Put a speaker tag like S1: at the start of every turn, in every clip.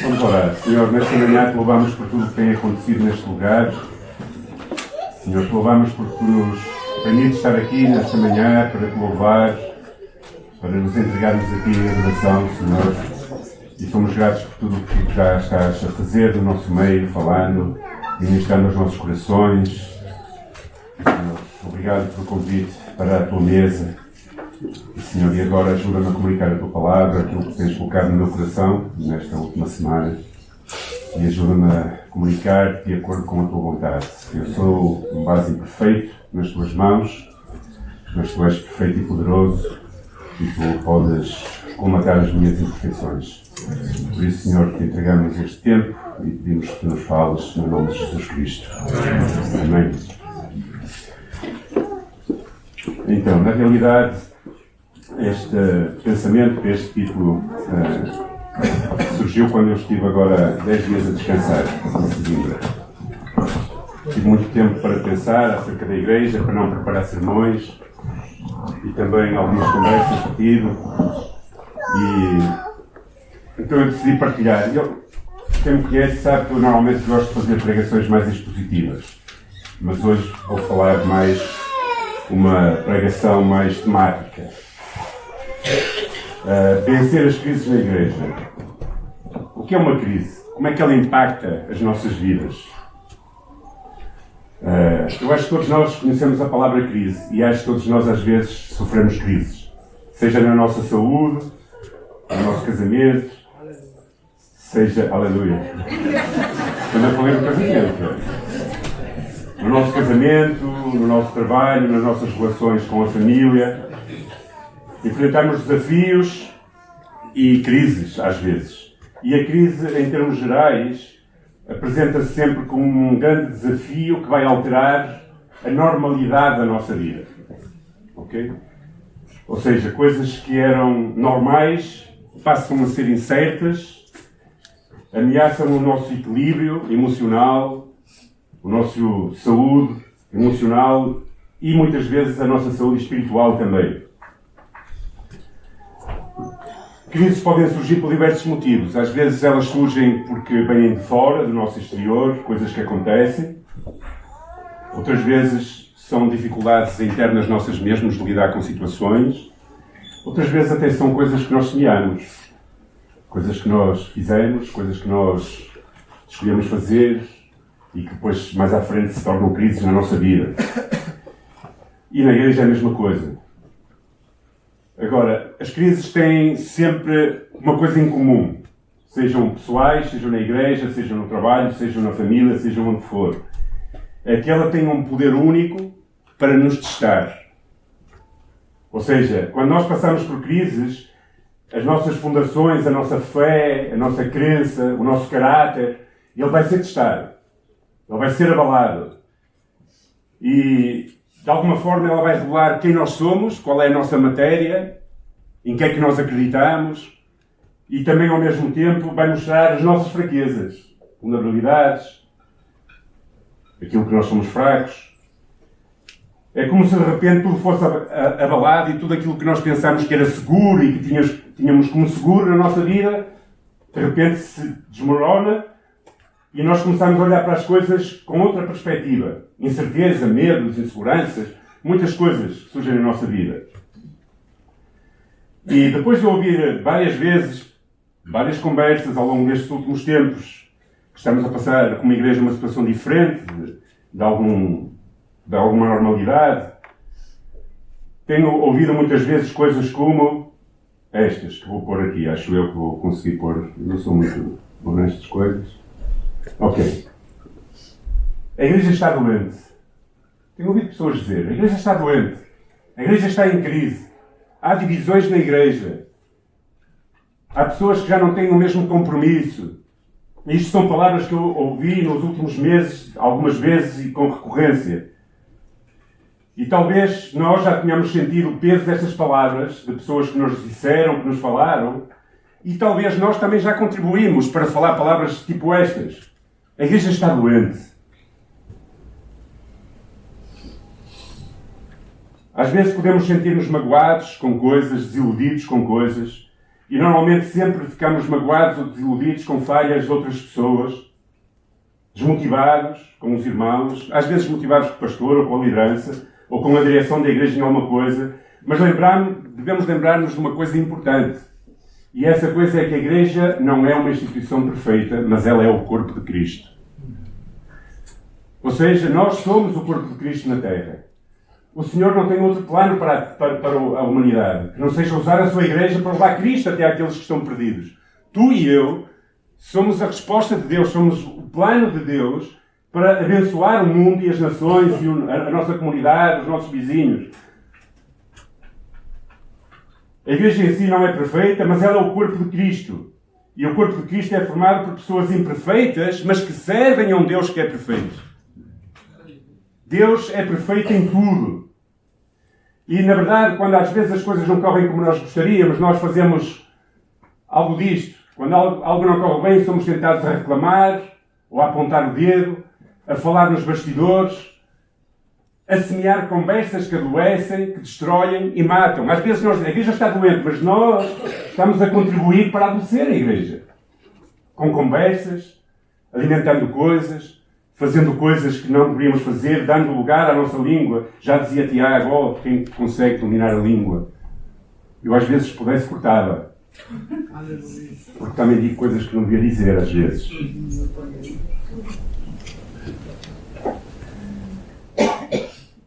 S1: Vamos orar. Senhor, nesta manhã te louvamos por tudo o que tem acontecido neste lugar. Senhor, te louvamos por tu nos permites estar aqui nesta manhã para te louvar, para nos entregarmos a ti em adoração, Senhor. E somos gratos por tudo o que tu já estás a fazer no nosso meio, falando, ministrando aos nossos corações. Senhor, obrigado pelo convite para a tua mesa. E, Senhor, e agora ajuda-me a comunicar a tua palavra, aquilo que tens colocado no meu coração nesta última semana. E ajuda-me a comunicar de acordo com a tua vontade. Eu sou um vaso imperfeito nas tuas mãos, mas tu és perfeito e poderoso e tu podes colmatar as minhas imperfeições. Por isso, Senhor, te entregamos este tempo e pedimos que tu nos fales no nome de Jesus Cristo. Amém. Então, na realidade, este pensamento, este título, surgiu quando eu estive agora 10 dias a descansar, em Sesimbra. Tive muito tempo para pensar acerca da igreja, para não preparar sermões e também algumas conversas que tive. E então eu decidi partilhar. Quem me conhece sabe que eu normalmente gosto de fazer pregações mais expositivas, mas hoje vou falar mais uma pregação mais temática. Vencer as crises na igreja. O que é uma crise? Como é que ela impacta as nossas vidas? Eu acho que todos nós conhecemos a palavra crise e acho que todos nós às vezes sofremos crises. Seja na nossa saúde, no nosso casamento, seja... Aleluia! Quando eu falei do casamento. No nosso casamento, no nosso trabalho, nas nossas relações com a família. Enfrentamos desafios e crises, às vezes. E a crise, em termos gerais, apresenta-se sempre como um grande desafio que vai alterar a normalidade da nossa vida. Ok? Ou seja, coisas que eram normais passam a ser incertas, ameaçam o nosso equilíbrio emocional, o nosso saúde emocional e, muitas vezes, a nossa saúde espiritual também. Crises podem surgir por diversos motivos. Às vezes elas surgem porque vêm de fora, do nosso exterior, coisas que acontecem. Outras vezes são dificuldades internas nossas mesmas de lidar com situações. Outras vezes até são coisas que nós semeamos. Coisas que nós fizemos, coisas que nós escolhemos fazer e que depois, mais à frente, se tornam crises na nossa vida. E na igreja é a mesma coisa. Agora, as crises têm sempre uma coisa em comum. Sejam pessoais, sejam na igreja, sejam no trabalho, sejam na família, sejam onde for. É que ela tem um poder único para nos testar. Ou seja, quando nós passamos por crises, as nossas fundações, a nossa fé, a nossa crença, o nosso caráter, ele vai ser testado. Ele vai ser abalado. E, de alguma forma, ela vai revelar quem nós somos, qual é a nossa matéria, em que é que nós acreditamos e também, ao mesmo tempo, vai mostrar as nossas fraquezas, vulnerabilidades, aquilo que nós somos fracos. É como se, de repente, tudo fosse abalado e tudo aquilo que nós pensamos que era seguro e que tínhamos como seguro na nossa vida, de repente se desmorona e nós começamos a olhar para as coisas com outra perspectiva. Incerteza, medos, inseguranças, muitas coisas surgem na nossa vida. E depois de ouvir várias vezes, várias conversas ao longo destes últimos tempos, que estamos a passar como igreja uma situação diferente, de alguma normalidade, tenho ouvido muitas vezes coisas como estas, que vou pôr aqui, acho eu que vou conseguir pôr, eu não sou muito bom nestas coisas. Ok. A igreja está doente. Tenho ouvido pessoas dizer, a igreja está doente. A igreja está em crise. Há divisões na igreja. Há pessoas que já não têm o mesmo compromisso. Isto são palavras que eu ouvi nos últimos meses, algumas vezes e com recorrência. E talvez nós já tenhamos sentido o peso destas palavras, de pessoas que nos disseram, que nos falaram, e talvez nós também já contribuímos para falar palavras tipo estas. A igreja está doente. Às vezes podemos sentir-nos magoados com coisas, desiludidos com coisas, E normalmente sempre ficamos magoados ou desiludidos com falhas de outras pessoas, desmotivados com os irmãos, às vezes motivados com o pastor ou com a liderança, ou com a direção da igreja em alguma coisa, mas devemos lembrar-nos de uma coisa importante. E essa coisa é que a igreja não é uma instituição perfeita, mas ela é o corpo de Cristo. Ou seja, nós somos o corpo de Cristo na Terra. O Senhor não tem outro plano para a humanidade, que não seja usar a sua igreja para levar Cristo até àqueles que estão perdidos. Tu e eu somos a resposta de Deus, somos o plano de Deus para abençoar o mundo e as nações e a nossa comunidade, os nossos vizinhos. A igreja em si não é perfeita, mas ela é o corpo de Cristo. E o corpo de Cristo é formado por pessoas imperfeitas, mas que servem a um Deus que é perfeito. Deus é perfeito em tudo. E, na verdade, quando às vezes as coisas não correm como nós gostaríamos, nós fazemos algo disto. Quando algo não corre bem, somos tentados a reclamar, ou a apontar o dedo, a falar nos bastidores, a semear conversas que adoecem, que destroem e matam. Às vezes a igreja está doente, mas nós estamos a contribuir para adoecer a igreja. Com conversas, alimentando coisas, fazendo coisas que não deveríamos fazer, dando lugar à nossa língua. Já dizia Tiago, quem consegue dominar a língua? Eu às vezes, se pudesse, cortava. Porque também digo coisas que não devia dizer, às vezes.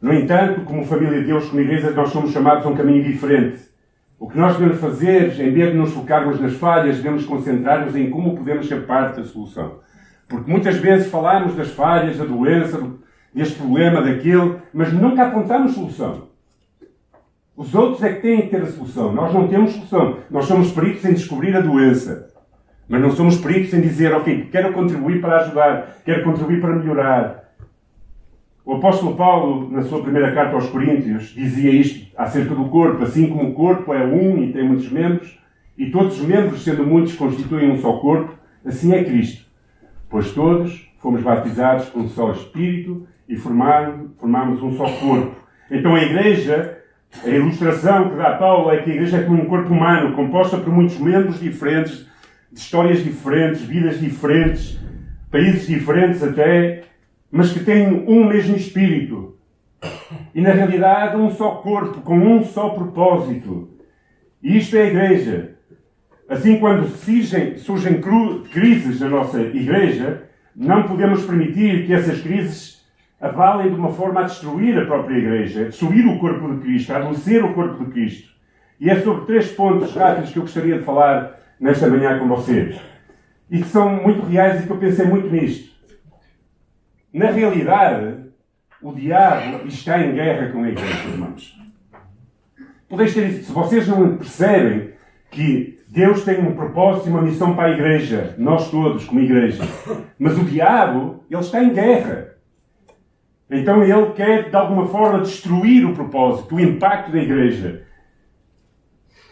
S1: No entanto, como família de Deus, como igreja, nós somos chamados a um caminho diferente. O que nós devemos fazer, em vez de nos focarmos nas falhas, devemos concentrar-nos em como podemos ser parte da solução. Porque muitas vezes falamos das falhas, da doença, deste problema, daquele, mas nunca apontamos solução. Os outros é que têm que ter a solução. Nós não temos solução. Nós somos peritos em descobrir a doença. Mas não somos peritos em dizer, ok, quero contribuir para ajudar, quero contribuir para melhorar. O apóstolo Paulo, na sua primeira carta aos Coríntios, dizia isto acerca do corpo. Assim como o corpo é um e tem muitos membros, e todos os membros, sendo muitos, constituem um só corpo, assim é Cristo. Pois todos fomos batizados com um só Espírito e formamos um só corpo. Então a igreja, a ilustração que dá Paulo é que a igreja é como um corpo humano, composta por muitos membros diferentes, de histórias diferentes, vidas diferentes, países diferentes até, mas que têm um mesmo Espírito. E na realidade um só corpo, com um só propósito. E isto é a igreja. Assim, quando surgem crises na nossa igreja, não podemos permitir que essas crises avalem de uma forma a destruir a própria igreja, a destruir o corpo de Cristo, a adoecer o corpo de Cristo. E é sobre 3 pontos rápidos que eu gostaria de falar nesta manhã com vocês. E que são muito reais e que eu pensei muito nisto. Na realidade, o diabo está em guerra com a igreja, irmãos. Podeis ter isso. Se vocês não percebem que Deus tem um propósito e uma missão para a igreja, nós todos como igreja, mas o diabo, ele está em guerra. Então ele quer, de alguma forma, destruir o propósito, o impacto da igreja.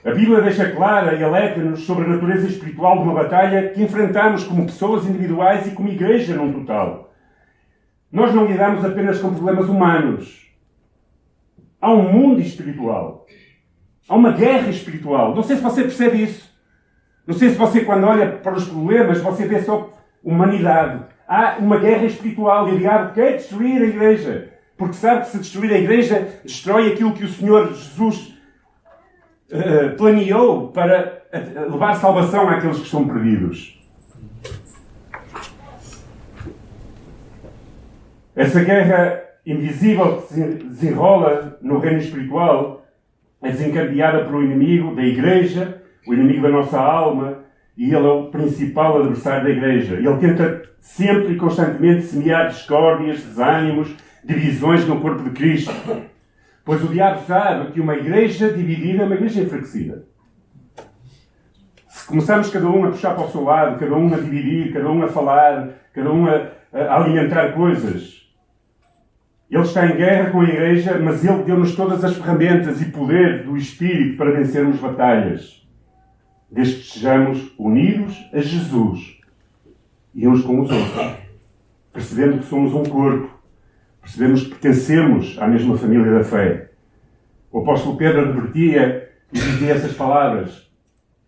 S1: A Bíblia deixa clara e alerta-nos sobre a natureza espiritual de uma batalha que enfrentamos como pessoas individuais e como igreja num total. Nós não lidamos apenas com problemas humanos. Há um mundo espiritual. Há uma guerra espiritual. Não sei se você percebe isso. Não sei se você, quando olha para os problemas, você vê só humanidade. Há uma guerra espiritual e o diabo quer destruir a igreja. Porque sabe que se destruir a igreja, destrói aquilo que o Senhor Jesus planeou para levar salvação àqueles que estão perdidos. Essa guerra invisível que se desenrola no reino espiritual é desencadeada pelo inimigo da igreja, o inimigo da nossa alma, e ele é o principal adversário da igreja. Ele tenta sempre e constantemente semear discórdias, desânimos, divisões no corpo de Cristo. Pois o diabo sabe que uma igreja dividida é uma igreja enfraquecida. Se começarmos cada um a puxar para o seu lado, cada um a dividir, cada um a falar, cada um a alimentar coisas, ele está em guerra com a igreja, mas ele deu-nos todas as ferramentas e poder do Espírito para vencermos batalhas. Desde que estejamos unidos a Jesus e uns com os outros. Percebendo que somos um corpo. Percebemos que pertencemos à mesma família da fé. O apóstolo Pedro advertia e dizia essas palavras.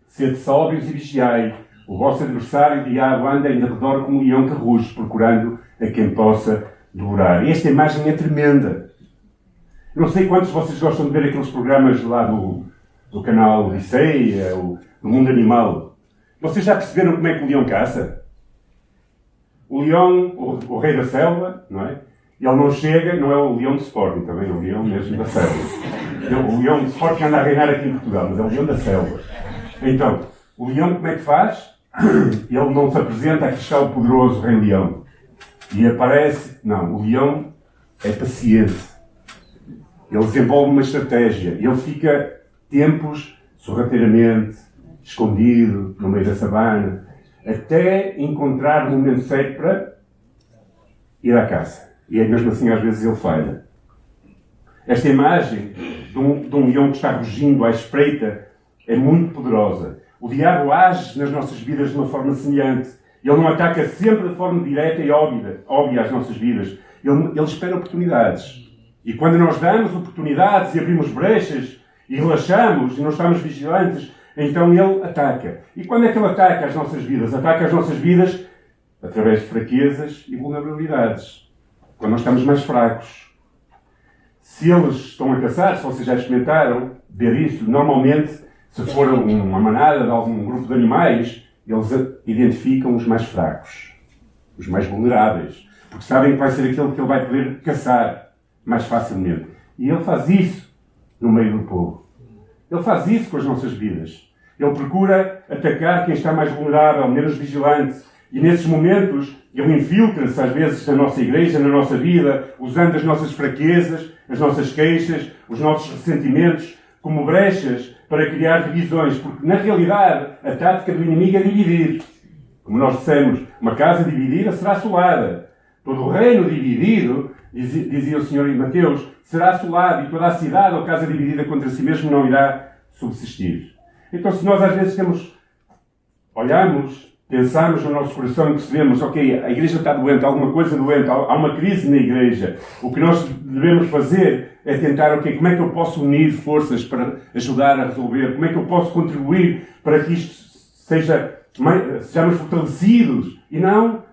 S1: Sede sóbrios e vigiai. O vosso adversário, o diabo, anda em redor como um leão que ruge, procurando a quem possa devorar. E esta imagem é tremenda. Eu não sei quantos de vocês gostam de ver aqueles programas lá do canal Odisseia, do Mundo Animal. Vocês já perceberam como é que o leão caça? O leão, o rei da selva, não é? Ele não chega, não é o leão de Sporting também, é o leão mesmo da selva. O leão de Sporting anda a reinar aqui em Portugal, mas é o leão da selva. Então, o leão como é que faz? Ele não se apresenta, aqui está o poderoso Rei Leão. E aparece... Não, o leão é paciente. Ele desenvolve uma estratégia. Ele fica tempos, sorrateiramente, escondido, no meio da savana, até encontrar o momento certo para ir à caça. E é mesmo assim, às vezes, ele falha. Esta imagem de um leão que está rugindo à espreita é muito poderosa. O diabo age nas nossas vidas de uma forma semelhante. Ele não ataca sempre de forma direta e óbvia às nossas vidas. Ele espera oportunidades. E quando nós damos oportunidades e abrimos brechas e relaxamos e não estamos vigilantes, então ele ataca. E quando é que ele ataca as nossas vidas? Ataca as nossas vidas através de fraquezas e vulnerabilidades. Quando nós estamos mais fracos. Se eles estão a caçar, se vocês já experimentaram ver isso, normalmente, se for uma manada de algum grupo de animais, eles identificam os mais fracos, os mais vulneráveis, porque sabem que vai ser aquele que ele vai poder caçar mais facilmente. E ele faz isso no meio do povo. Ele faz isso com as nossas vidas. Ele procura atacar quem está mais vulnerável, menos vigilante. E nesses momentos, ele infiltra-se às vezes na nossa igreja, na nossa vida, usando as nossas fraquezas, as nossas queixas, os nossos ressentimentos, como brechas para criar divisões. Porque, na realidade, a tática do inimigo é dividir. Como nós dissemos, uma casa dividida será assolada. Todo o reino dividido, dizia o Senhor em Mateus, será assolado, e toda a cidade ou casa dividida contra si mesmo não irá subsistir. Então, se nós às vezes olhamos, pensamos no nosso coração e percebemos, ok, a igreja está doente, há alguma coisa doente, há uma crise na igreja. O que nós devemos fazer é tentar, ok, como é que eu posso unir forças para ajudar a resolver? Como é que eu posso contribuir para que isto sejamos fortalecidos? E não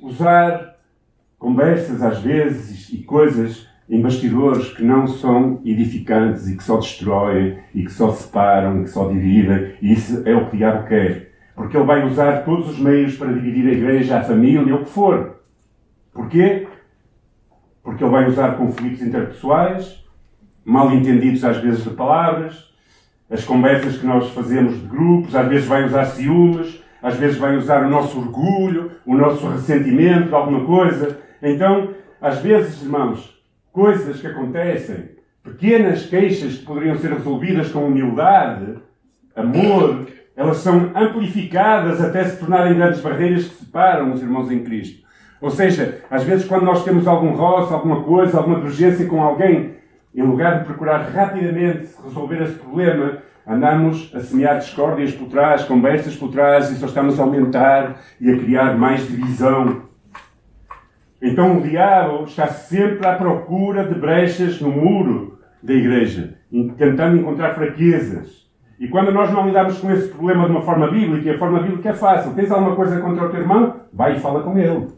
S1: usar conversas, às vezes, e coisas em bastidores que não são edificantes e que só destroem, e que só separam, e que só dividem. E isso é o que o diabo quer. Porque ele vai usar todos os meios para dividir a igreja, a família, o que for. Porquê? Porque ele vai usar conflitos interpessoais, mal entendidos às vezes de palavras, as conversas que nós fazemos de grupos, às vezes vai usar ciúmes, às vezes vai usar o nosso orgulho, o nosso ressentimento de alguma coisa. Então, às vezes, irmãos, coisas que acontecem, pequenas queixas que poderiam ser resolvidas com humildade, amor, elas são amplificadas até se tornarem grandes barreiras que separam os irmãos em Cristo. Ou seja, às vezes quando nós temos algum roce, alguma coisa, alguma divergência com alguém, em lugar de procurar rapidamente resolver esse problema, andamos a semear discórdias por trás, conversas por trás, e só estamos a aumentar e a criar mais divisão. Então o diabo está sempre à procura de brechas no muro da igreja, tentando encontrar fraquezas. E quando nós não lidamos com esse problema de uma forma bíblica, e a forma bíblica é fácil. Tens alguma coisa contra o teu irmão? Vai e fala com ele.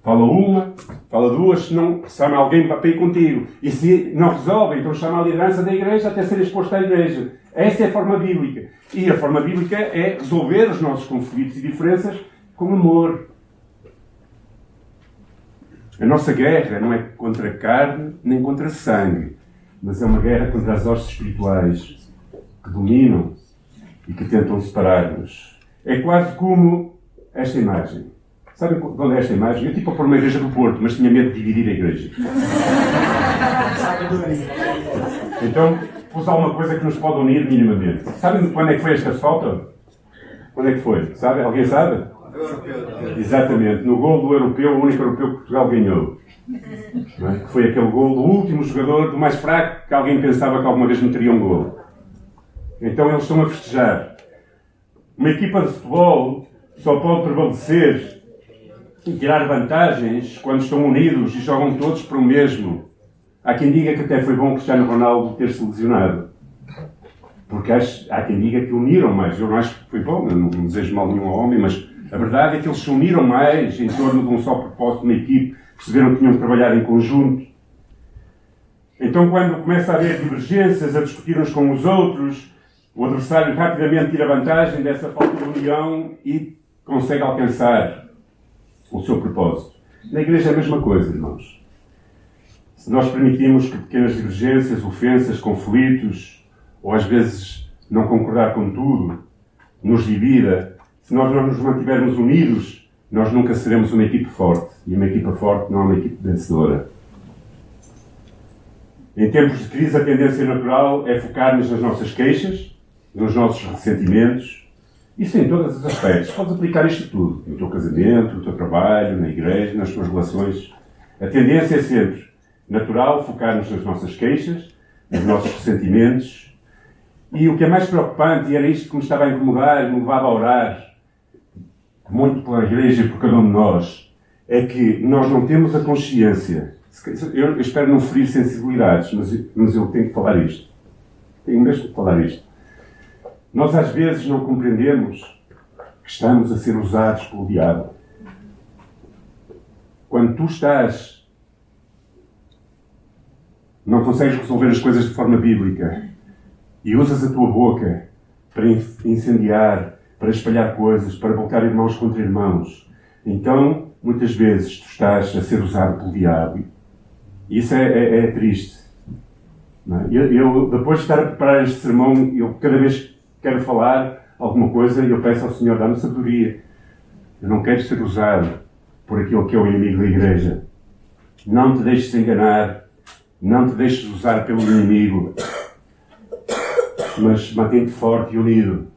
S1: Fala uma, fala duas, se não, chama alguém para ir contigo. E se não resolve, então chama a liderança da igreja até ser exposto à igreja. Essa é a forma bíblica. E a forma bíblica é resolver os nossos conflitos e diferenças com amor. A nossa guerra não é contra a carne nem contra sangue, mas é uma guerra contra as hostes espirituais que dominam e que tentam separar-nos. É quase como esta imagem. Sabem de onde é esta imagem? Eu tipo a pôr uma igreja do Porto, mas tinha medo de dividir a igreja. Então, pus alguma coisa que nos pode unir minimamente. Sabem de quando é que foi esta foto? Quando é que foi? Sabe? Alguém sabe? Exatamente. No gol do europeu, o único europeu que Portugal ganhou. Não é? Que foi aquele gol do último jogador, do mais fraco, que alguém pensava que alguma vez meteria um gol. Então eles estão a festejar. Uma equipa de futebol só pode prevalecer e tirar vantagens quando estão unidos e jogam todos para o mesmo. Há quem diga que até foi bom Cristiano Ronaldo ter-se lesionado. Porque há quem diga que uniram mais. Eu não acho que foi bom, eu não desejo mal nenhum ao homem, mas a verdade é que eles se uniram mais em torno de um só propósito, uma equipe, perceberam que tinham que trabalhar em conjunto. Então, quando começa a haver divergências, a discutir uns com os outros, o adversário rapidamente tira vantagem dessa falta de união e consegue alcançar o seu propósito. Na igreja é a mesma coisa, irmãos. Se nós permitimos que pequenas divergências, ofensas, conflitos, ou às vezes não concordar com tudo, nos divida, se nós não nos mantivermos unidos, nós nunca seremos uma equipe forte. E uma equipa forte não é uma equipe vencedora. Em tempos de crise, a tendência natural é focar-nos nas nossas queixas, nos nossos ressentimentos. Isso em todos os aspectos. Podes aplicar isto tudo. No teu casamento, no teu trabalho, na igreja, nas tuas relações. A tendência é sempre natural focar-nos nas nossas queixas, nos nossos ressentimentos. E o que é mais preocupante, e era isto que me estava a incomodar, me levava a orar muito pela igreja e por cada um de nós, é que nós não temos a consciência. Eu espero não ferir sensibilidades, mas eu tenho que falar isto. Tenho mesmo que falar isto. Nós às vezes não compreendemos que estamos a ser usados pelo diabo. Quando tu não consegues resolver as coisas de forma bíblica e usas a tua boca para incendiar, para espalhar coisas, para voltar irmãos contra irmãos, então, muitas vezes, tu estás a ser usado pelo diabo. E isso é triste. Não é? Eu, depois de estar a preparar este sermão, eu cada vez que quero falar alguma coisa, eu peço ao Senhor, dá-me sabedoria. Eu não quero ser usado por aquilo que é o inimigo da igreja. Não te deixes enganar, não te deixes usar pelo inimigo, mas mantém-te forte e unido.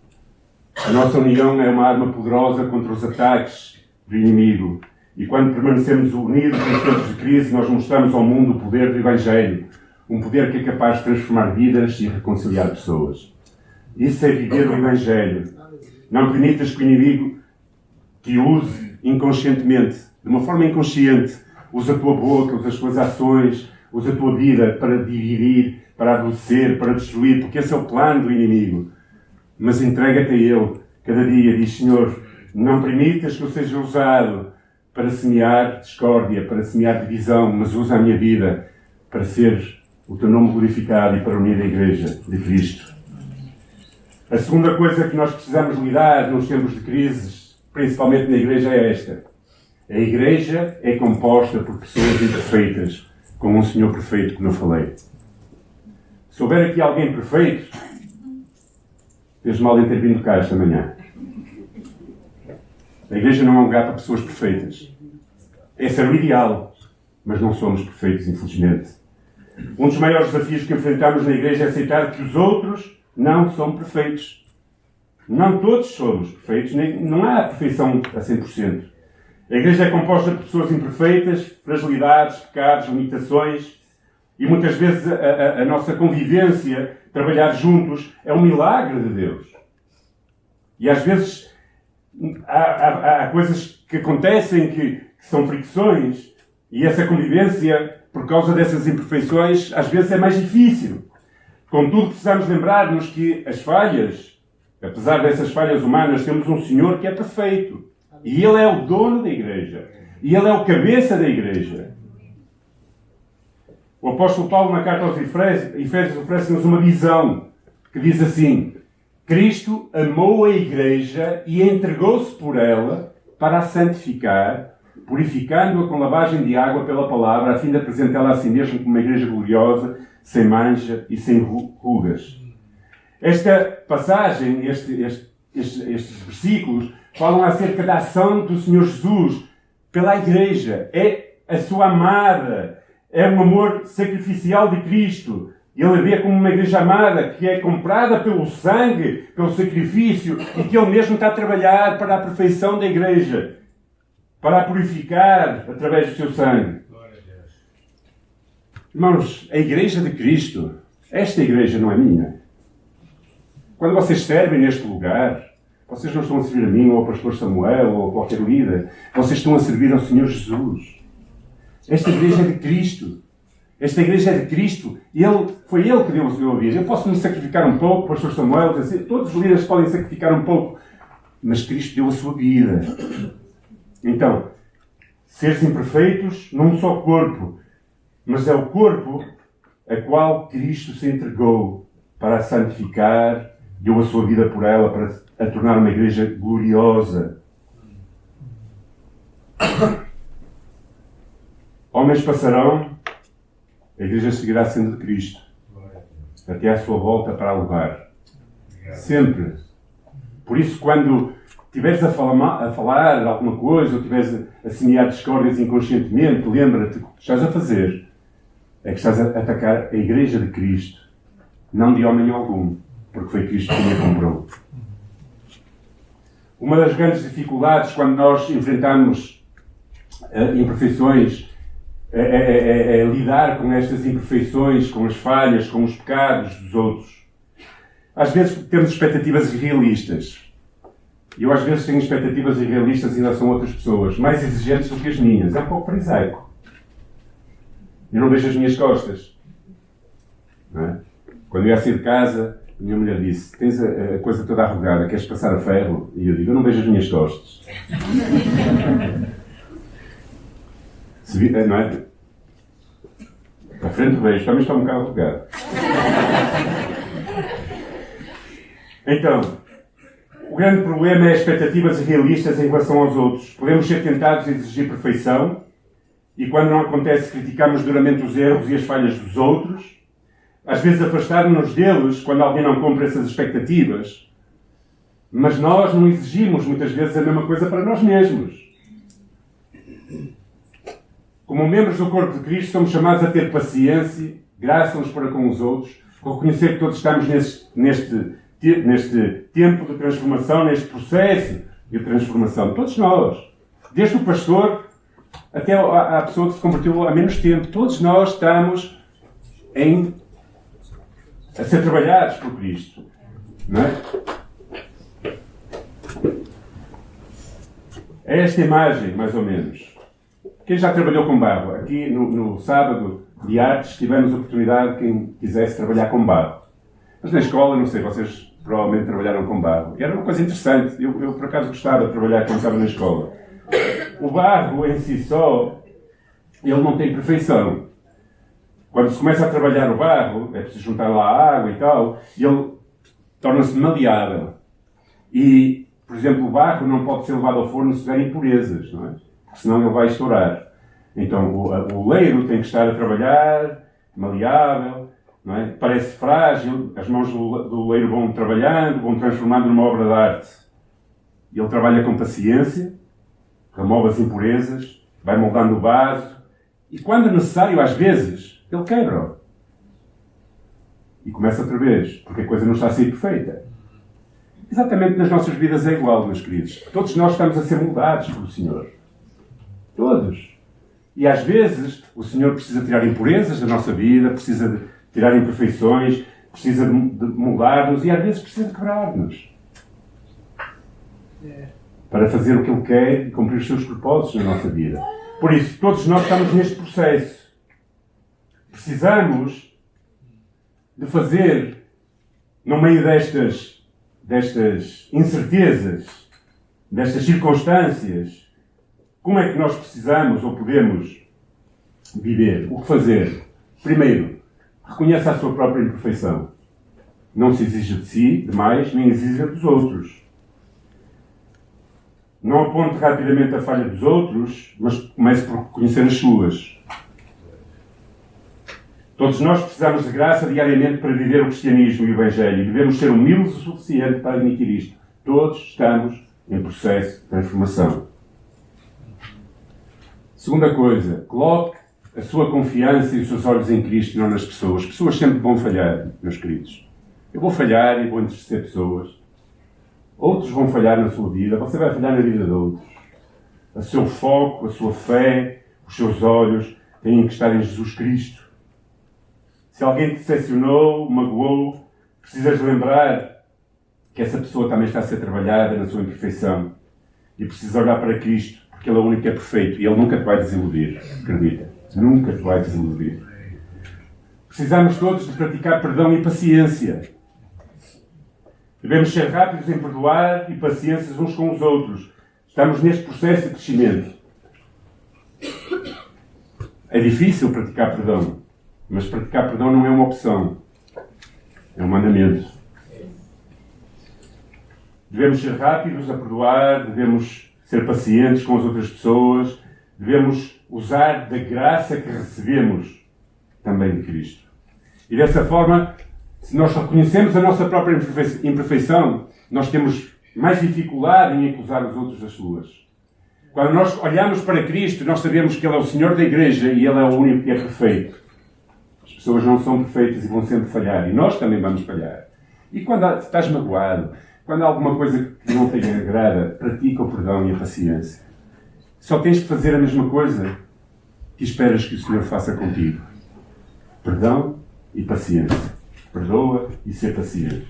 S1: A nossa união é uma arma poderosa contra os ataques do inimigo. E quando permanecemos unidos nos tempos de crise, nós mostramos ao mundo o poder do Evangelho. Um poder que é capaz de transformar vidas e reconciliar pessoas. Isso é viver o Evangelho. Não permitas que o inimigo te use inconscientemente, de uma forma inconsciente. Usa a tua boca, usa as tuas ações, usa a tua vida para dividir, para adoecer, para destruir, porque esse é o plano do inimigo. Mas entrega-te a ele cada dia. Diz, Senhor, não permitas que eu seja usado para semear discórdia, para semear divisão, mas usa a minha vida para ser o teu nome glorificado e para unir a Igreja de Cristo. A segunda coisa que nós precisamos lidar nos tempos de crises, principalmente na Igreja, é esta. A Igreja é composta por pessoas imperfeitas, como um Senhor perfeito, como eu falei. Se houver aqui alguém perfeito, fez mal em ter vindo cá esta manhã. A Igreja não é um lugar para pessoas perfeitas. Esse é o ideal, mas não somos perfeitos, infelizmente. Um dos maiores desafios que enfrentamos na Igreja é aceitar que os outros não são perfeitos. Não todos somos perfeitos, não há perfeição a 100%. A Igreja é composta por pessoas imperfeitas, fragilidades, pecados, limitações, e muitas vezes a nossa convivência, trabalhar juntos, é um milagre de Deus. E às vezes há coisas que acontecem que são fricções, e essa convivência, por causa dessas imperfeições, às vezes é mais difícil. Contudo, precisamos lembrar-nos que as falhas, apesar dessas falhas humanas, temos um Senhor que é perfeito. E Ele é o dono da Igreja. E Ele é o cabeça da Igreja. O apóstolo Paulo, na carta aos Efésios, oferece-nos uma visão que diz assim: Cristo amou a Igreja e entregou-se por ela para a santificar, purificando-a com lavagem de água pela palavra, a fim de apresentá-la a si mesmo como uma Igreja gloriosa, sem mancha e sem rugas. Esta passagem, estes versículos, falam acerca da ação do Senhor Jesus pela Igreja. É a sua amada. É um amor sacrificial de Cristo. Ele a vê como uma igreja amada, que é comprada pelo sangue, pelo sacrifício, e que Ele mesmo está a trabalhar para a perfeição da igreja, para a purificar através do seu sangue. Irmãos, a igreja de Cristo, esta igreja não é minha. Quando vocês servem neste lugar, vocês não estão a servir a mim, ou ao pastor Samuel, ou a qualquer líder. Vocês estão a servir ao Senhor Jesus. Esta igreja é de Cristo. Esta igreja é de Cristo. Foi Ele que deu a sua vida. Eu posso me sacrificar um pouco, pastor Samuel, todos os líderes podem sacrificar um pouco. Mas Cristo deu a sua vida. Então, seres imperfeitos num só corpo. Mas é o corpo a qual Cristo se entregou para a santificar, deu a sua vida por ela, para a tornar uma igreja gloriosa. Homens passarão, a igreja seguirá sendo de Cristo, até à sua volta para a levar. Sempre. Por isso, quando estiveres a falar alguma coisa, ou estiveres a semear discórdias inconscientemente, lembra-te que o que estás a fazer é que estás a atacar a igreja de Cristo, não de homem algum, porque foi Cristo quem a comprou. Uma das grandes dificuldades quando nós enfrentamos imperfeições é lidar com estas imperfeições, com as falhas, com os pecados dos outros. Às vezes temos expectativas irrealistas. Eu às vezes tenho expectativas irrealistas em relação a outras pessoas, mais exigentes do que as minhas. É um pouco farisaico. Eu não vejo as minhas costas. Não é? Quando eu ia sair de casa, a minha mulher disse: tens a coisa toda arrugada, queres passar a ferro? E eu digo: eu não vejo as minhas costas. Não é? À frente vejo, também está um bocado arrugado. Então, o grande problema é as expectativas irrealistas em relação aos outros. Podemos ser tentados a exigir perfeição e, quando não acontece, criticamos duramente os erros e as falhas dos outros. Às vezes afastar-nos deles quando alguém não cumpre essas expectativas. Mas nós não exigimos muitas vezes a mesma coisa para nós mesmos. Como membros do corpo de Cristo, somos chamados a ter paciência, graça uns para com os outros, reconhecer que todos estamos neste tempo de transformação, neste processo de transformação. Todos nós. Desde o pastor até a pessoa que se converteu há menos tempo. Todos nós estamos a ser trabalhados por Cristo. Não é? É esta imagem, mais ou menos. Quem já trabalhou com barro? Aqui no sábado de artes tivemos a oportunidade de quem quisesse trabalhar com barro. Mas na escola, não sei, vocês provavelmente trabalharam com barro. E era uma coisa interessante. Eu por acaso gostava de trabalhar quando estava na escola. O barro em si só, ele não tem perfeição. Quando se começa a trabalhar o barro, é preciso juntar lá a água e tal, e ele torna-se maleável. E, por exemplo, o barro não pode ser levado ao forno se tiver impurezas, não é? Porque senão ele vai estourar. Então o leiro tem que estar a trabalhar, maleável, não é? Parece frágil, as mãos do leiro vão trabalhando, vão transformando numa obra de arte. E ele trabalha com paciência, remove as impurezas, vai moldando o vaso, e quando é necessário, às vezes, ele quebra. E começa outra vez, porque a coisa não está a ser perfeita. Exatamente nas nossas vidas é igual, meus queridos. Todos nós estamos a ser moldados pelo Senhor. Todos. E às vezes o Senhor precisa tirar impurezas da nossa vida, precisa de tirar imperfeições, precisa de moldar-nos e às vezes precisa de quebrar-nos. Para fazer o que Ele quer e cumprir os seus propósitos na nossa vida. Por isso, todos nós estamos neste processo. Precisamos de fazer, no meio destas incertezas, destas circunstâncias, como é que nós precisamos ou podemos viver? O que fazer? Primeiro, reconheça a sua própria imperfeição. Não se exija de si demais, nem exija dos outros. Não aponte rapidamente a falha dos outros, mas comece por reconhecer as suas. Todos nós precisamos de graça diariamente para viver o cristianismo e o Evangelho. E devemos ser humildes o suficiente para admitir isto. Todos estamos em processo de transformação. Segunda coisa, coloque a sua confiança e os seus olhos em Cristo e não nas pessoas. As pessoas sempre vão falhar, meus queridos. Eu vou falhar e vou entristecer pessoas. Outros vão falhar na sua vida. Você vai falhar na vida de outros. O seu foco, a sua fé, os seus olhos têm que estar em Jesus Cristo. Se alguém te decepcionou, magoou, precisas lembrar que essa pessoa também está a ser trabalhada na sua imperfeição. E precisa olhar para Cristo, porque Ele é o único que é perfeito. E Ele nunca te vai desiludir. Acredita. Nunca te vai desiludir. Precisamos todos de praticar perdão e paciência. Devemos ser rápidos em perdoar e pacientes uns com os outros. Estamos neste processo de crescimento. É difícil praticar perdão, mas praticar perdão não é uma opção. É um mandamento. Devemos ser rápidos a perdoar, devemos ser pacientes com as outras pessoas, devemos usar da graça que recebemos também de Cristo. E dessa forma, se nós reconhecemos a nossa própria imperfeição, nós temos mais dificuldade em acusar os outros das suas. Quando nós olhamos para Cristo, nós sabemos que Ele é o Senhor da Igreja e Ele é o único que é perfeito. As pessoas não são perfeitas e vão sempre falhar. E nós também vamos falhar. E quando estás magoado, quando há alguma coisa que não te agrada, pratica o perdão e a paciência. Só tens que fazer a mesma coisa que esperas que o Senhor faça contigo. Perdão e paciência. Perdoa e ser paciente.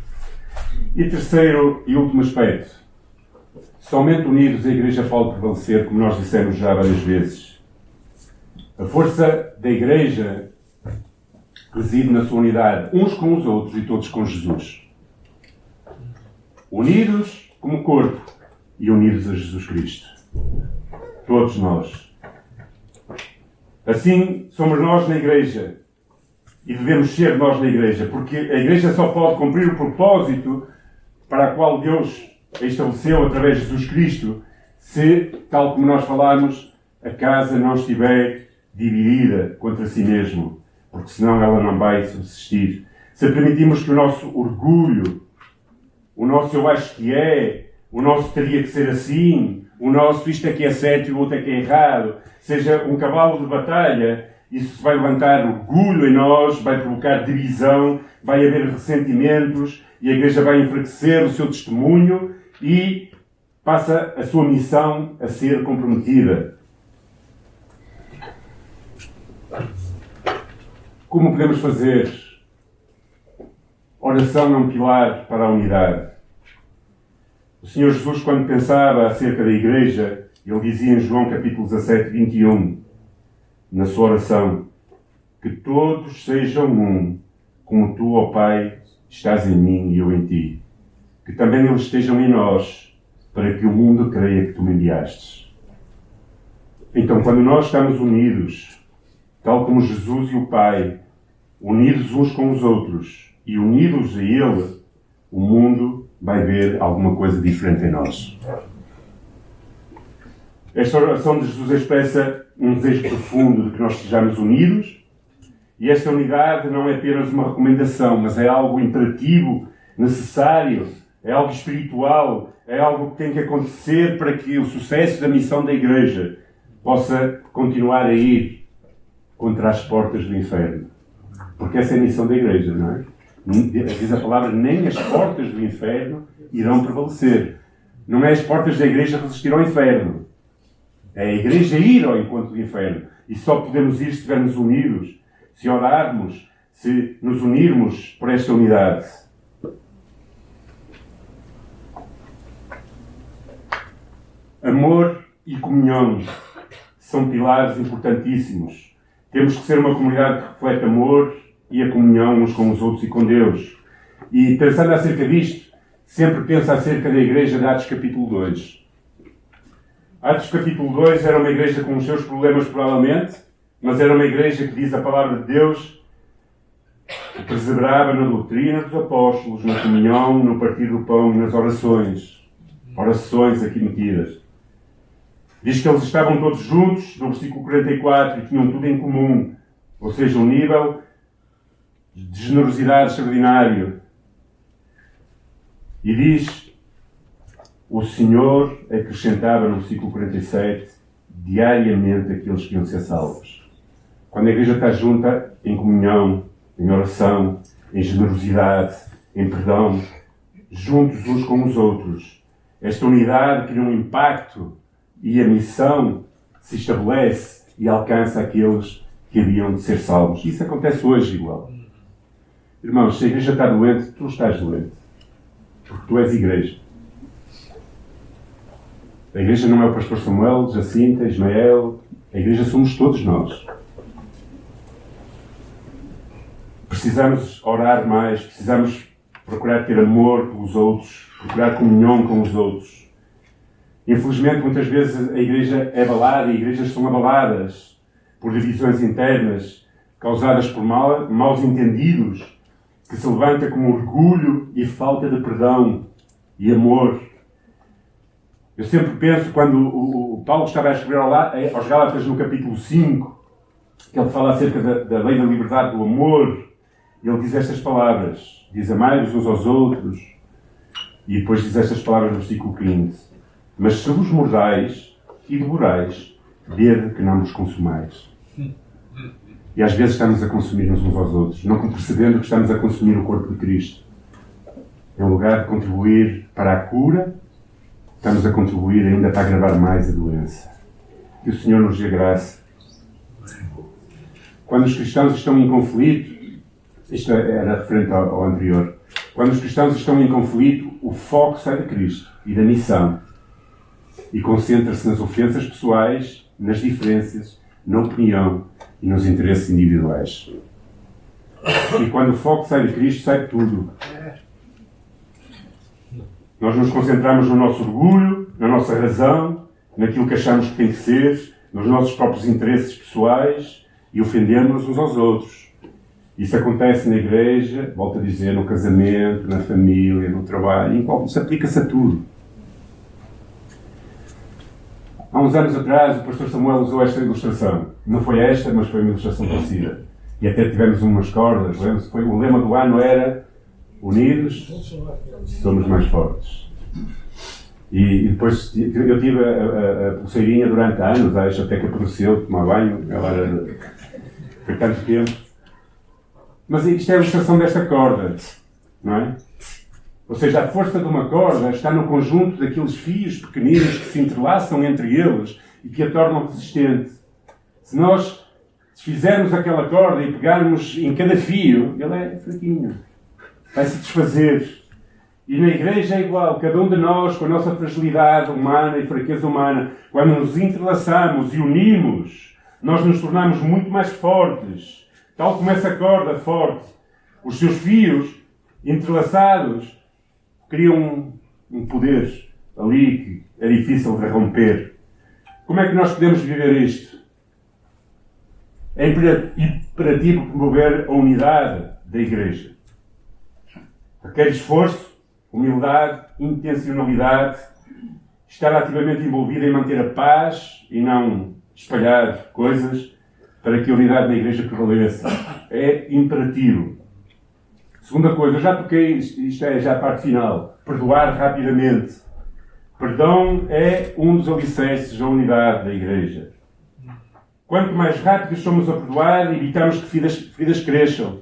S1: E terceiro e último aspecto. Somente unidos a Igreja pode prevalecer, como nós dissemos já várias vezes. A força da Igreja reside na sua unidade, uns com os outros e todos com Jesus. Unidos como corpo e unidos a Jesus Cristo. Todos nós. Assim somos nós na Igreja. E devemos ser nós na Igreja, porque a Igreja só pode cumprir o propósito para o qual Deus a estabeleceu através de Jesus Cristo, se, tal como nós falámos, a casa não estiver dividida contra si mesmo, porque senão ela não vai subsistir. Se permitirmos que o nosso orgulho, o nosso eu acho que é, o nosso teria que ser assim, o nosso isto é que é certo e o outro é que é errado, seja um cavalo de batalha, isso vai levantar orgulho em nós, vai provocar divisão, vai haver ressentimentos e a Igreja vai enfraquecer o seu testemunho e passa a sua missão a ser comprometida. Como podemos fazer? Oração é um pilar para a unidade. O Senhor Jesus, quando pensava acerca da Igreja, ele dizia em João capítulo 17, 21, na sua oração, que todos sejam um, como tu, ó Pai, estás em mim e eu em ti. Que também eles estejam em nós, para que o mundo creia que tu me enviastes. Então, quando nós estamos unidos, tal como Jesus e o Pai, unidos uns com os outros e unidos a Ele, o mundo vai ver alguma coisa diferente em nós. Esta oração de Jesus expressa um desejo profundo de que nós estejamos unidos, e esta unidade não é apenas uma recomendação, mas é algo imperativo, necessário, é algo espiritual, é algo que tem que acontecer para que o sucesso da missão da Igreja possa continuar a ir contra as portas do inferno. Porque essa é a missão da Igreja, não é? Diz a palavra, nem as portas do inferno irão prevalecer. Não é as portas da Igreja que resistirão ao inferno. É a Igreja ir ao encontro do inferno. E só podemos ir se estivermos unidos, se orarmos, se nos unirmos por esta unidade. Amor e comunhão são pilares importantíssimos. Temos que ser uma comunidade que reflete amor e a comunhão uns com os outros e com Deus. E pensando acerca disto, sempre penso acerca da Igreja de Atos capítulo 2. Atos capítulo 2 era uma igreja com os seus problemas provavelmente, mas era uma igreja que diz a palavra de Deus, que perseverava na doutrina dos apóstolos, na comunhão, no partir do pão e nas orações. Orações aqui metidas. Diz que eles estavam todos juntos, no versículo 44, e tinham tudo em comum. Ou seja, um nível de generosidade extraordinário. E diz, o Senhor acrescentava no versículo 47, diariamente aqueles que iam ser salvos. Quando a igreja está junta, em comunhão, em oração, em generosidade, em perdão, juntos uns com os outros, esta unidade cria um impacto e a missão se estabelece e alcança aqueles que haviam de ser salvos. Isso acontece hoje igual. Irmãos, se a igreja está doente, tu estás doente. Porque tu és igreja. A igreja não é o pastor Samuel, Jacinta, Ismael. A igreja somos todos nós. precisamos orar mais, precisamos procurar ter amor pelos outros, procurar comunhão com os outros. Infelizmente, muitas vezes a igreja é abalada e igrejas são abaladas por divisões internas causadas por maus entendidos que se levanta como orgulho e falta de perdão e amor. Eu sempre penso, quando o Paulo estava a escrever aos Gálatas no capítulo 5, que ele fala acerca da lei da liberdade do amor, ele diz estas palavras, diz: amai-vos uns aos outros, e depois diz estas palavras no versículo 15: mas se vos mordais e devorais, vede que não vos consumais. E às vezes estamos a consumir-nos uns aos outros, não percebendo que estamos a consumir o corpo de Cristo. Em lugar de contribuir para a cura, estamos a contribuir ainda para agravar mais a doença. Que o Senhor nos dê graça. Quando os cristãos estão em conflito, isto era referente ao anterior, quando os cristãos estão em conflito, o foco sai de Cristo e da missão e concentra-se nas ofensas pessoais, nas diferenças, na opinião e nos interesses individuais. E quando o foco sai de Cristo, sai de tudo. Nós nos concentramos no nosso orgulho, na nossa razão, naquilo que achamos que tem que ser, nos nossos próprios interesses pessoais e ofendemos uns aos outros. Isso acontece na igreja, volto a dizer, no casamento, na família, no trabalho, isso aplica-se a tudo. Há uns anos atrás, o pastor Samuel usou esta ilustração. Não foi esta, mas foi uma ilustração parecida. E até tivemos umas cordas. O lema do ano era: unidos, somos mais fortes. E depois eu tive a pulseirinha durante anos, acho até que apareceu, tomar banho, ela era... foi tanto tempo. Mas isto é a ilustração desta corda, não é? Ou seja, a força de uma corda está no conjunto daqueles fios pequeninos que se entrelaçam entre eles e que a tornam resistente. Se nós desfizermos aquela corda e pegarmos em cada fio, ele é fraquinho. Vai se desfazer. E na igreja é igual. Cada um de nós, com a nossa fragilidade humana e fraqueza humana, quando nos entrelaçamos e unimos, nós nos tornamos muito mais fortes. Tal como essa corda forte, os seus fios entrelaçados criam um poder ali que é difícil de romper. Como é que nós podemos viver isto? É imperativo promover a unidade da igreja. Requer esforço, humildade, intencionalidade, estar ativamente envolvido em manter a paz e não espalhar coisas para que a unidade da igreja prevaleça. É imperativo. Segunda coisa, eu já toquei, isto é já a parte final, perdoar rapidamente. Perdão é um dos alicerces da unidade da igreja. Quanto mais rápidos somos a perdoar, evitamos que feridas cresçam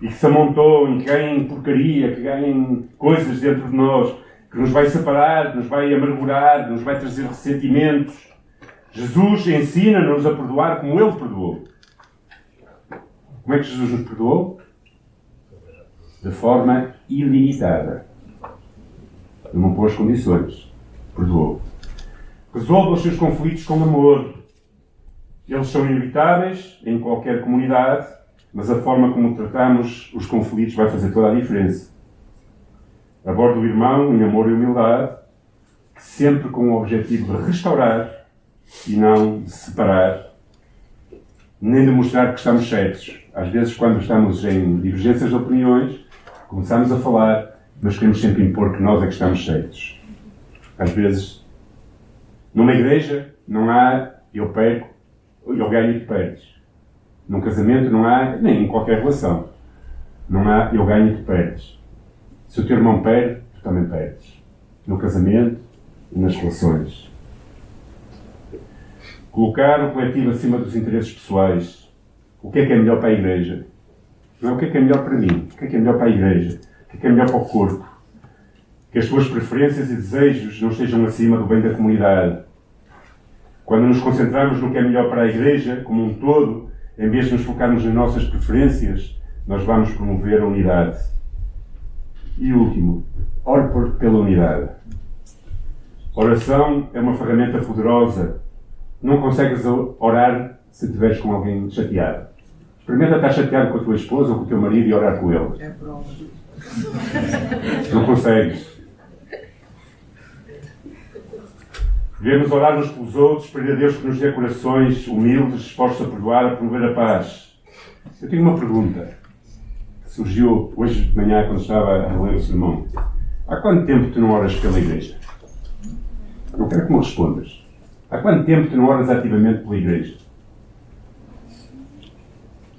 S1: e que se amontoem, que ganhem porcaria, que ganhem coisas dentro de nós, que nos vai separar, que nos vai amargurar, que nos vai trazer ressentimentos. Jesus ensina-nos a perdoar como Ele perdoou. Como é que Jesus nos perdoou? De forma ilimitada. Ele não pôs condições. Perdoou. Resolva os seus conflitos com amor. Eles são inevitáveis em qualquer comunidade, mas a forma como tratamos os conflitos vai fazer toda a diferença. Aborde o irmão em amor e humildade, sempre com o objetivo de restaurar e não de separar, nem de mostrar que estamos certos. Às vezes, quando estamos em divergências de opiniões, começamos a falar, mas queremos sempre impor que nós é que estamos certos. Às vezes, numa igreja, não há eu perco, eu ganho e tu perdes. Num casamento não há, nem em qualquer relação, não há eu ganho e tu perdes. Se o teu irmão perde, tu também perdes. No casamento e nas relações. Colocar o coletivo acima dos interesses pessoais. O que é melhor para a igreja? Não é o que é melhor para mim. O que é melhor para a igreja? O que é melhor para o corpo? Que as tuas preferências e desejos não estejam acima do bem da comunidade. Quando nos concentramos no que é melhor para a igreja, como um todo, em vez de nos focarmos nas nossas preferências, nós vamos promover a unidade. E último, ore pela unidade. Oração é uma ferramenta poderosa. Não consegues orar se estiveres com alguém chateado. Experimenta estar chateado com a tua esposa ou com o teu marido e orar com ele. Não consegues. Devemos orar uns pelos outros, pedir a Deus que nos dê corações humildes, dispostos a perdoar, a promover a paz. Eu tenho uma pergunta que surgiu hoje de manhã quando estava a ler o sermão. Há quanto tempo tu não oras pela igreja? Não quero que me respondas. Há quanto tempo tu não oras ativamente pela igreja?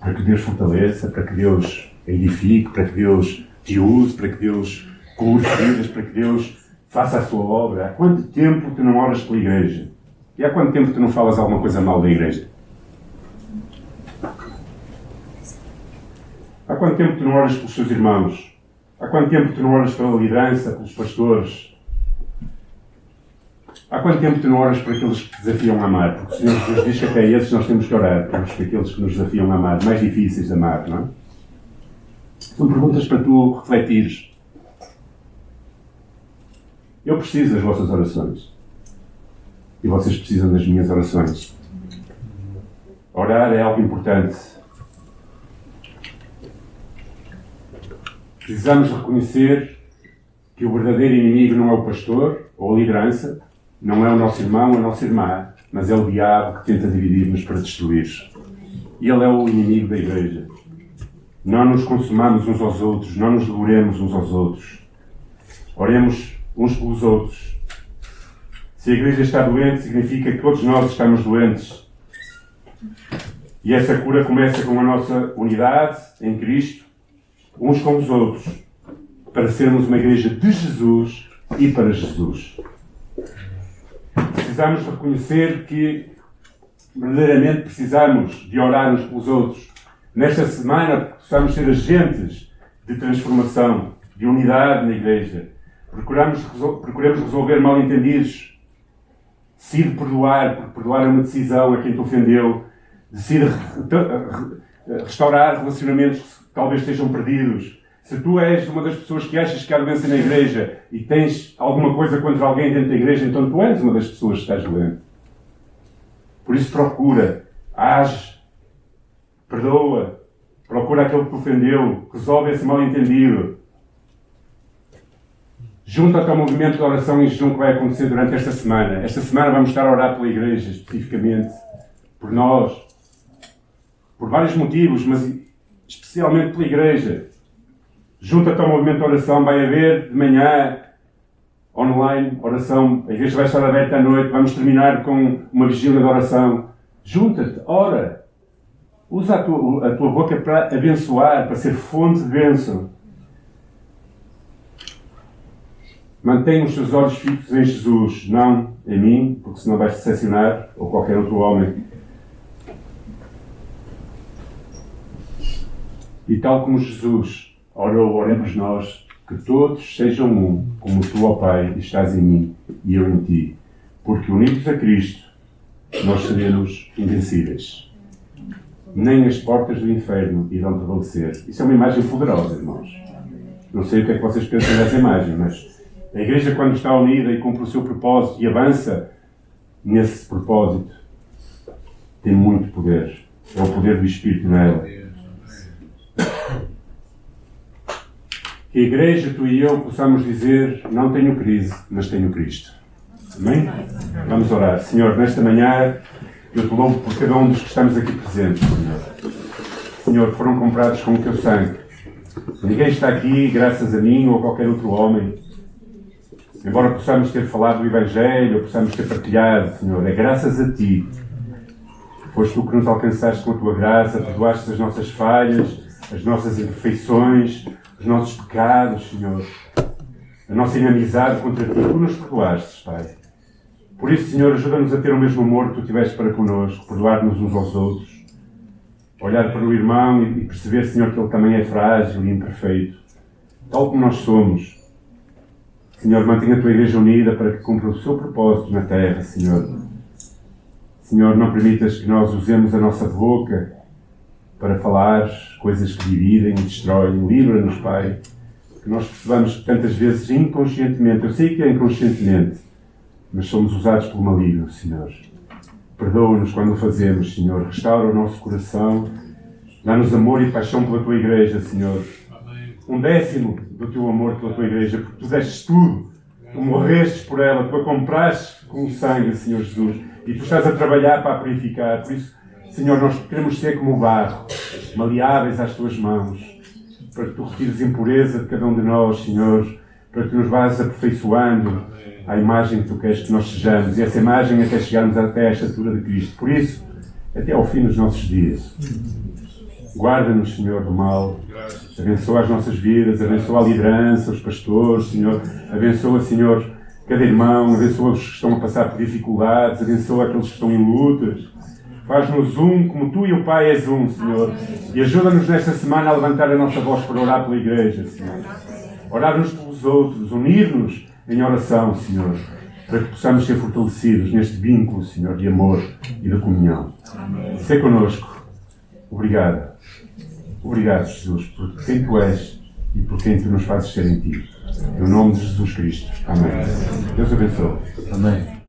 S1: Para que Deus fortaleça, para que Deus a edifique, para que Deus te use, para que Deus cure vidas, para que Deus faça a sua obra. Há quanto tempo tu não oras pela igreja? E há quanto tempo tu não falas alguma coisa mal da igreja? Há quanto tempo tu não oras pelos teus irmãos? Há quanto tempo tu não oras pela liderança, pelos pastores? Há quanto tempo tu não oras por aqueles que te desafiam a amar? Porque o Senhor Jesus diz que até esses nós temos que orar, por aqueles que nos desafiam a amar, mais difíceis de amar, não é? São perguntas para tu refletires. Eu preciso das vossas orações. E vocês precisam das minhas orações. Orar é algo importante. Precisamos reconhecer que o verdadeiro inimigo não é o pastor ou a liderança, não é o nosso irmão ou a nossa irmã, mas é o diabo que tenta dividir-nos para destruir. E ele é o inimigo da igreja. Não nos consumamos uns aos outros, não nos devoremos uns aos outros. Oremos uns pelos outros. Se a igreja está doente, significa que todos nós estamos doentes. E essa cura começa com a nossa unidade em Cristo, uns com os outros, para sermos uma igreja de Jesus e para Jesus. Precisamos reconhecer que verdadeiramente precisamos de orar uns pelos outros. Nesta semana, precisamos ser agentes de transformação, de unidade na igreja. Procuremos resolver mal-entendidos. Decide perdoar, porque perdoar é uma decisão a quem te ofendeu. Decide restaurar relacionamentos que talvez estejam perdidos. Se tu és uma das pessoas que achas que há doença na igreja e tens alguma coisa contra alguém dentro da igreja, então tu és uma das pessoas que estás doente. Por isso procura, age, perdoa, procura aquele que te ofendeu, resolve esse mal-entendido. Junta-te ao movimento de oração e jejum que vai acontecer durante esta semana. Esta semana vamos estar a orar pela igreja, especificamente, por nós, por vários motivos, mas especialmente pela igreja. Junta-te ao movimento de oração, vai haver de manhã, online, oração, a igreja vai estar aberta à noite, vamos terminar com uma vigília de oração. Junta-te, ora. Usa a tua boca para abençoar, para ser fonte de bênção. Mantenha os teus olhos fixos em Jesus, não em mim, porque senão vais decepcionar, ou qualquer outro homem. E tal como Jesus orou, oremos nós, que todos sejam um, como tu, ó Pai, estás em mim e eu em ti. Porque unidos a Cristo, nós seremos invencíveis. Nem as portas do inferno irão prevalecer. Isso é uma imagem poderosa, irmãos. Não sei o que é que vocês pensam dessa imagem, mas a igreja, quando está unida e cumpre o seu propósito e avança nesse propósito, tem muito poder. É o poder do Espírito nela. Que a igreja, tu e eu, possamos dizer: não tenho crise, mas tenho Cristo. Amém? Vamos orar. Senhor, nesta manhã, eu te louvo por cada um dos que estamos aqui presentes, Senhor. Senhor, foram comprados com o teu sangue. Ninguém está aqui graças a mim ou a qualquer outro homem. Embora possamos ter falado do Evangelho, ou possamos ter partilhado, Senhor, é graças a Ti. Foste Tu que nos alcançaste com a Tua graça, perdoaste as nossas falhas, as nossas imperfeições, os nossos pecados, Senhor. A nossa inimizade contra Ti, Tu nos perdoaste, Pai. Por isso, Senhor, ajuda-nos a ter o mesmo amor que Tu tiveste para connosco, perdoar-nos uns aos outros, olhar para o irmão e perceber, Senhor, que ele também é frágil e imperfeito, tal como nós somos. Senhor, mantenha a Tua igreja unida para que cumpra o seu propósito na terra, Senhor. Senhor, não permitas que nós usemos a nossa boca para falar coisas que dividem e destroem. Livra-nos, Pai, que nós percebamos que tantas vezes inconscientemente, eu sei que é inconscientemente, mas somos usados pelo maligno, Senhor. Perdoa-nos quando o fazemos, Senhor. Restaura o nosso coração, Dá-nos amor e paixão pela tua igreja, Senhor. 1/10 do teu amor pela tua igreja, porque tu deste tudo. Tu morrestes por ela, tu a compraste com o sangue, Senhor Jesus. E tu estás a trabalhar para a purificar. Por isso, Senhor, nós queremos ser como o barro, maleáveis às tuas mãos, para que tu retires impureza de cada um de nós, Senhor, para que tu nos vás aperfeiçoando à imagem que tu queres que nós sejamos, e essa imagem até chegarmos até à estatura de Cristo. Por isso, até ao fim dos nossos dias. Guarda-nos, Senhor, do mal. Abençoa as nossas vidas, abençoa a liderança, os pastores, Senhor. Abençoa, Senhor, cada irmão, abençoa os que estão a passar por dificuldades, abençoa aqueles que estão em lutas. Faz-nos um, como tu e o Pai és um, Senhor. E ajuda-nos nesta semana a levantar a nossa voz para orar pela igreja, Senhor. Orar uns pelos outros, unir-nos em oração, Senhor, para que possamos ser fortalecidos neste vínculo, Senhor, de amor e de comunhão. Sê connosco. Obrigado. Obrigado, Jesus, por quem tu és e por quem tu nos fazes ser em ti. No nome de Jesus Cristo. Amém. Deus abençoe.
S2: Amém.